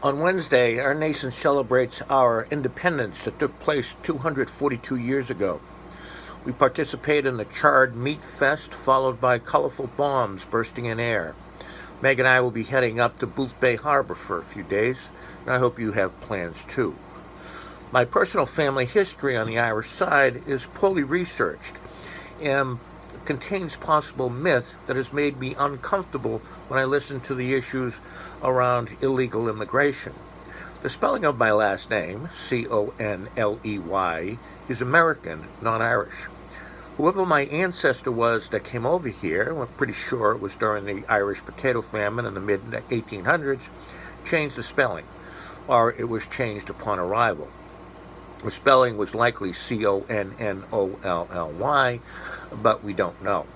On Wednesday, our nation celebrates our independence that took place 242 years ago. We participate in the charred meat fest, followed by colorful bombs bursting in air. Meg and I will be heading up to Boothbay Harbor for a few days, and I hope you have plans too. My personal family history on the Irish side is poorly researched and contains possible myth that has made me uncomfortable when I listen to the issues around illegal immigration. The spelling of my last name, Conley, is American, not Irish. Whoever my ancestor was that came over here, we're pretty sure it was during the Irish potato famine in the mid-1800s, changed the spelling, or it was changed upon arrival. The spelling was likely Connolly, but we don't know.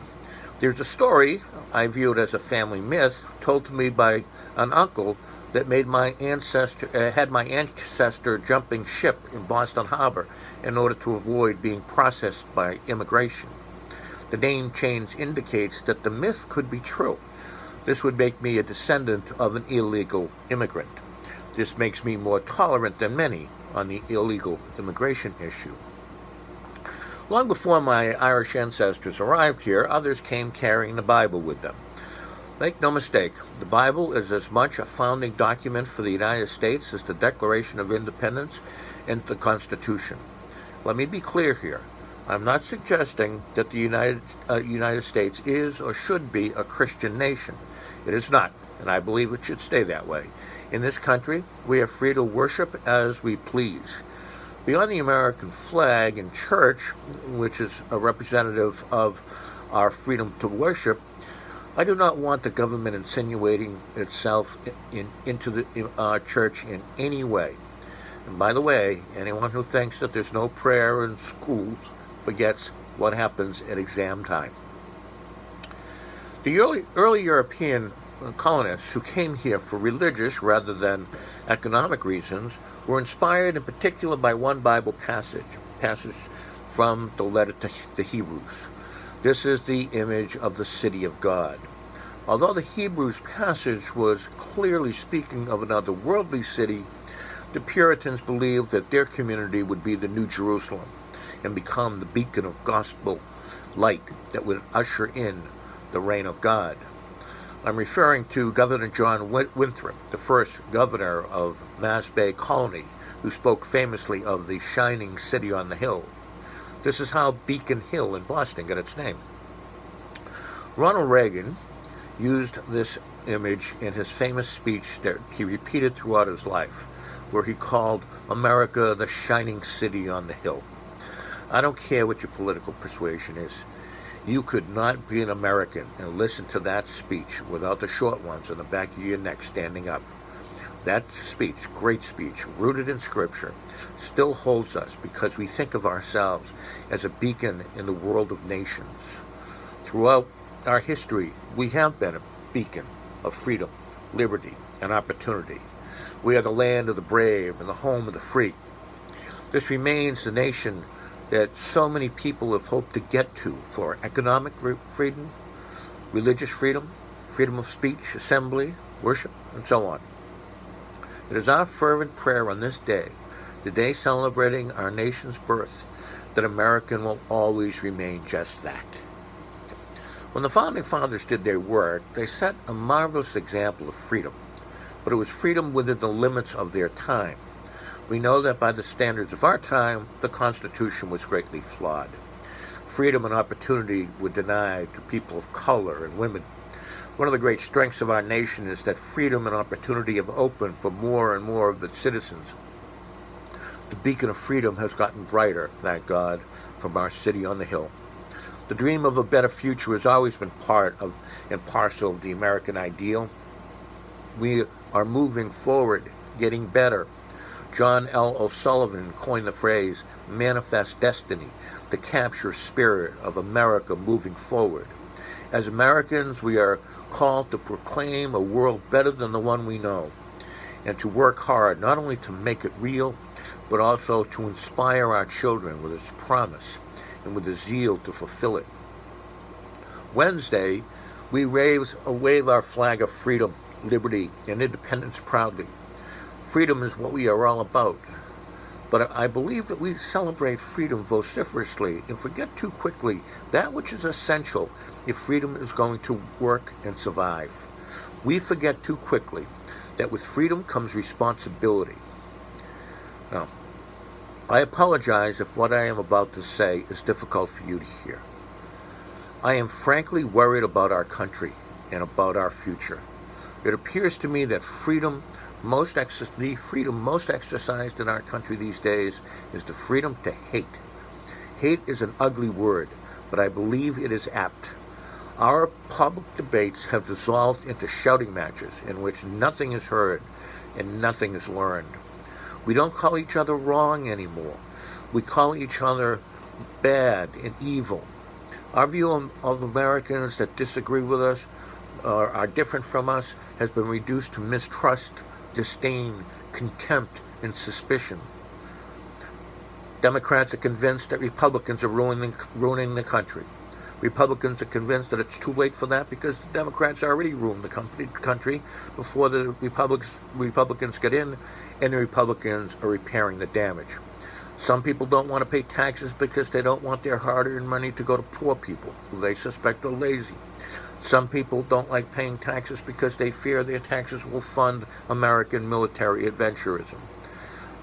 There's a story I view it as a family myth told to me by an uncle that had my ancestor jumping ship in Boston Harbor in order to avoid being processed by immigration. The name change indicates that the myth could be true. This would make me a descendant of an illegal immigrant. This makes me more tolerant than many on the illegal immigration issue. Long before my Irish ancestors arrived here, others came carrying the Bible with them. Make no mistake, the Bible is as much a founding document for the United States as the Declaration of Independence and the Constitution. Let me be clear here. I'm not suggesting that the United States is or should be a Christian nation. It is not, and I believe it should stay that way. In this country, we are free to worship as we please. Beyond the American flag and church, which is a representative of our freedom to worship, I do not want the government insinuating itself into the church in any way. And by the way, anyone who thinks that there's no prayer in schools forgets what happens at exam time. The early European colonists who came here for religious rather than economic reasons were inspired in particular by one Bible passage from the letter to the Hebrews. This is the image of the city of God. Although the Hebrews passage was clearly speaking of an otherworldly city, the Puritans believed that their community would be the New Jerusalem and become the beacon of gospel light that would usher in the reign of God. I'm referring to Governor John Winthrop, the first governor of Mass Bay Colony, who spoke famously of the shining city on the hill. This is how Beacon Hill in Boston got its name. Ronald Reagan used this image in his famous speech that he repeated throughout his life, where he called America the shining city on the hill. I don't care what your political persuasion is. You could not be an American and listen to that speech without the short ones on the back of your neck standing up. That speech, great speech, rooted in Scripture, still holds us because we think of ourselves as a beacon in the world of nations. Throughout our history, we have been a beacon of freedom, liberty, and opportunity. We are the land of the brave and the home of the free. This remains the nation that so many people have hoped to get to for economic freedom, religious freedom, freedom of speech, assembly, worship, and so on. It is our fervent prayer on this day, the day celebrating our nation's birth, that America will always remain just that. When the Founding Fathers did their work, they set a marvelous example of freedom, but it was freedom within the limits of their time. We know that by the standards of our time, the Constitution was greatly flawed. Freedom and opportunity were denied to people of color and women. One of the great strengths of our nation is that freedom and opportunity have opened for more and more of its citizens. The beacon of freedom has gotten brighter, thank God, from our city on the hill. The dream of a better future has always been part of and parcel of the American ideal. We are moving forward, getting better. John L. O'Sullivan coined the phrase manifest destiny to capture spirit of America moving forward. As Americans, we are called to proclaim a world better than the one we know, and to work hard not only to make it real, but also to inspire our children with its promise and with the zeal to fulfill it. Wednesday, we wave our flag of freedom, liberty, and independence proudly. Freedom is what we are all about. But I believe that we celebrate freedom vociferously and forget too quickly that which is essential if freedom is going to work and survive. We forget too quickly that with freedom comes responsibility. Now, I apologize if what I am about to say is difficult for you to hear. I am frankly worried about our country and about our future. It appears to me that the freedom most exercised in our country these days is the freedom to hate. Hate is an ugly word, but I believe it is apt. Our public debates have dissolved into shouting matches in which nothing is heard and nothing is learned. We don't call each other wrong anymore. We call each other bad and evil. Our view of Americans that disagree with us or are different from us has been reduced to mistrust, disdain, contempt, and suspicion. Democrats are convinced that Republicans are ruining the country. Republicans are convinced that it's too late for that because the Democrats already ruined the country before the Republicans get in, and the Republicans are repairing the damage. Some people don't want to pay taxes because they don't want their hard-earned money to go to poor people who they suspect are lazy. Some people don't like paying taxes because they fear their taxes will fund American military adventurism.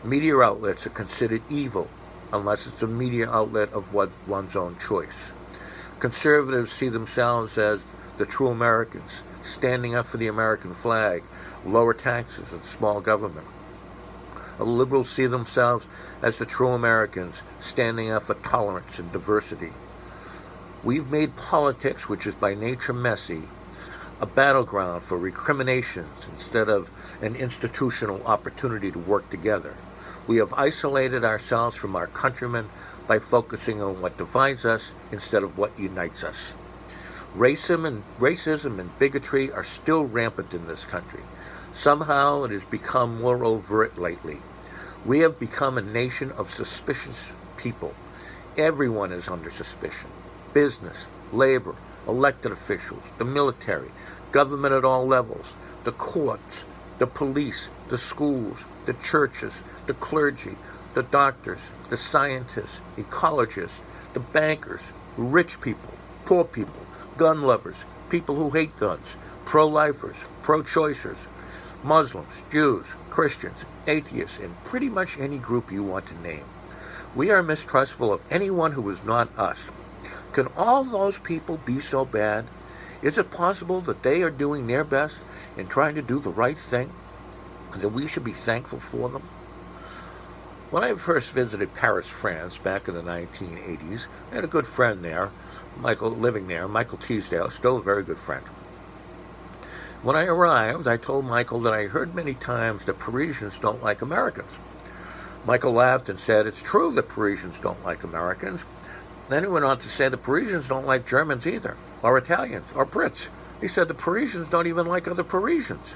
Media outlets are considered evil unless it's a media outlet of one's own choice. Conservatives see themselves as the true Americans, standing up for the American flag, lower taxes, and small government. Liberals see themselves as the true Americans, standing up for tolerance and diversity. We've made politics, which is by nature messy, a battleground for recriminations instead of an institutional opportunity to work together. We have isolated ourselves from our countrymen by focusing on what divides us instead of what unites us. Racism and bigotry are still rampant in this country. Somehow it has become more overt lately. We have become a nation of suspicious people. Everyone is under suspicion. Business, labor, elected officials, the military, government at all levels, the courts, the police, the schools, the churches, the clergy, the doctors, the scientists, ecologists, the bankers, rich people, poor people, gun lovers, people who hate guns, pro-lifers, pro-choicers, Muslims, Jews, Christians, atheists, and pretty much any group you want to name. We are mistrustful of anyone who is not us. Can all those people be so bad? Is it possible that they are doing their best in trying to do the right thing, and that we should be thankful for them? When I first visited Paris, France, back in the 1980s, I had a good friend there, living there, Michael Teasdale, still a very good friend. When I arrived, I told Michael that I heard many times that Parisians don't like Americans. Michael laughed and said, "It's true that Parisians don't like Americans." Then he went on to say the Parisians don't like Germans either, or Italians, or Brits. He said the Parisians don't even like other Parisians.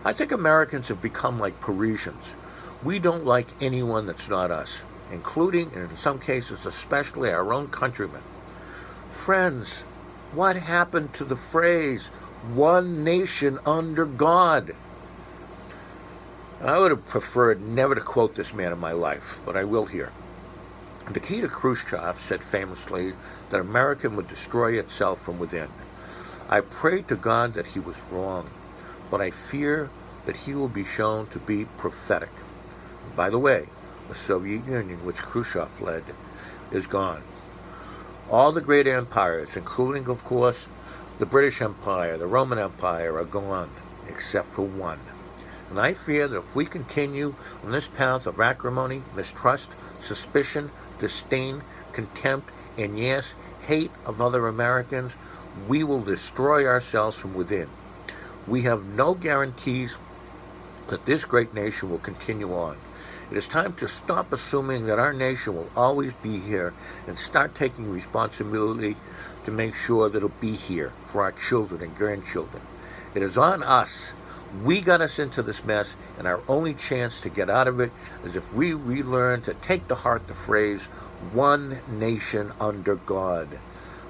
I think Americans have become like Parisians. We don't like anyone that's not us, including, and in some cases especially, our own countrymen. Friends, what happened to the phrase, one nation under God? I would have preferred never to quote this man in my life, but I will here. Nikita Khrushchev said famously that America would destroy itself from within. I pray to God that he was wrong, but I fear that he will be shown to be prophetic. By the way, the Soviet Union, which Khrushchev led, is gone. All the great empires, including, of course, the British Empire, the Roman Empire, are gone, except for one. And I fear that if we continue on this path of acrimony, mistrust, suspicion, disdain, contempt, and yes, hate of other Americans, we will destroy ourselves from within. We have no guarantees that this great nation will continue on. It is time to stop assuming that our nation will always be here and start taking responsibility to make sure that it'll be here for our children and grandchildren. It is on us. We got us into this mess, and our only chance to get out of it is if we relearn to take to heart the phrase, one nation under God.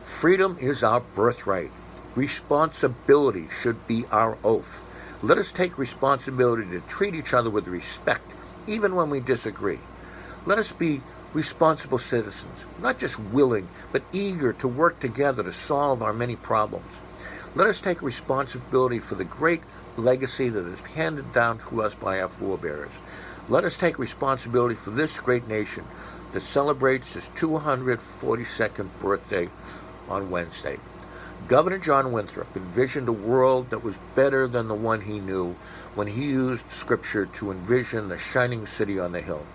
Freedom is our birthright. Responsibility should be our oath. Let us take responsibility to treat each other with respect, even when we disagree. Let us be responsible citizens, not just willing, but eager to work together to solve our many problems. Let us take responsibility for the great legacy that is handed down to us by our forebears. Let us take responsibility for this great nation that celebrates its 242nd birthday on Wednesday. Governor John Winthrop envisioned a world that was better than the one he knew when he used Scripture to envision the shining city on the hill.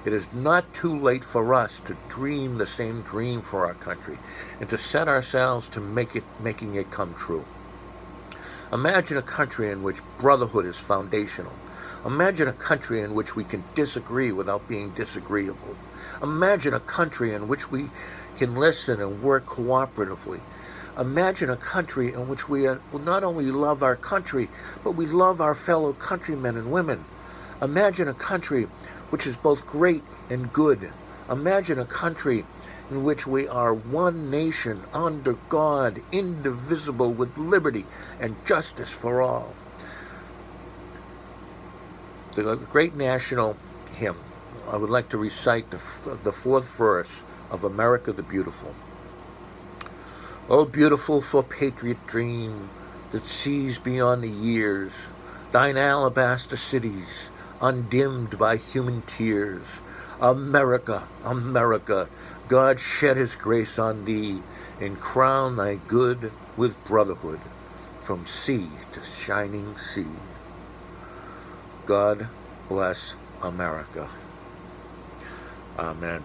It is not too late for us to dream the same dream for our country and to set ourselves to making it come true. Imagine a country in which brotherhood is foundational. Imagine a country in which we can disagree without being disagreeable. Imagine a country in which we can listen and work cooperatively. Imagine a country in which we not only love our country, but we love our fellow countrymen and women. Imagine a country which is both great and good. Imagine a country in which we are one nation under God, indivisible, with liberty and justice for all. The great national hymn, I would like to recite the fourth verse of America the Beautiful. O beautiful for patriot dream that sees beyond the years, thine alabaster cities undimmed by human tears. America, America, God shed his grace on thee and crown thy good with brotherhood from sea to shining sea. God bless America. Amen.